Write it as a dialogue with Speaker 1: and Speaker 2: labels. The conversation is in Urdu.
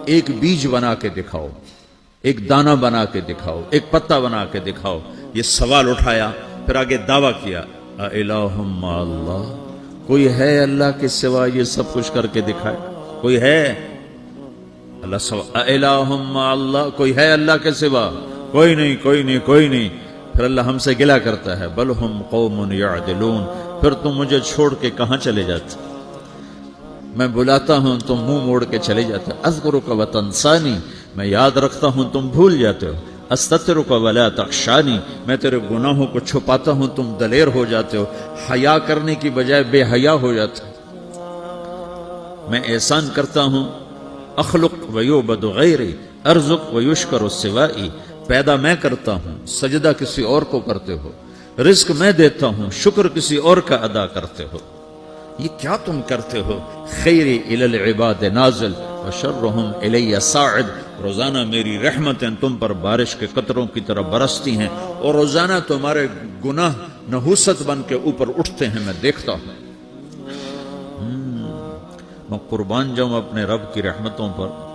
Speaker 1: ایک بیج بنا کے دکھاؤ، ایک دانہ بنا کے دکھاؤ، ایک پتا بنا کے دکھاؤ۔ یہ سوال اٹھایا، پھر آگے دعویٰ کیا اِلَٰهٌ مَّعَ اللَّهِ، کوئی ہے اللہ کے سوا یہ سب کچھ کر کے دکھائے؟ کوئی ہے؟ اللہ سوا اِلَٰهٌ مَّعَ اللَّهِ، کوئی ہے اللہ کے سوا؟ کوئی نہیں، کوئی نہیں، کوئی نہیں۔ پھر اللہ ہم سے گلہ کرتا ہے بل ہم قوم یعدلون، پھر تم مجھے چھوڑ کے کہاں چلے جاتے؟ میں بلاتا ہوں تم منہ موڑ کے چلے جاتے ہو۔ اذکرک وتنسانی، میں یاد رکھتا ہوں تم بھول جاتے ہو۔ استترک ولا تخشانی، میں تیرے گناہوں کو چھپاتا ہوں تم دلیر ہو جاتے ہو، حیا کرنے کی بجائے بے حیا ہو جاتے ہو۔ میں احسان کرتا ہوں، اخلق ویعبد غیری، ارزق ویشکر سوائی، پیدا میں کرتا ہوں، سجدہ کسی اور کو کرتے ہو، رزق میں دیتا ہوں، شکر کسی اور کا ادا کرتے ہو۔ یہ کیا تم کرتے ہو؟ خیری الی العباد نازل وشرہم الی صاعد، روزانہ میری رحمتیں تم پر بارش کے قطروں کی طرح برستی ہیں، اور روزانہ تمہارے گناہ نحوست بن کے اوپر اٹھتے ہیں، میں دیکھتا ہوں۔ میں قربان جاؤں اپنے رب کی رحمتوں پر۔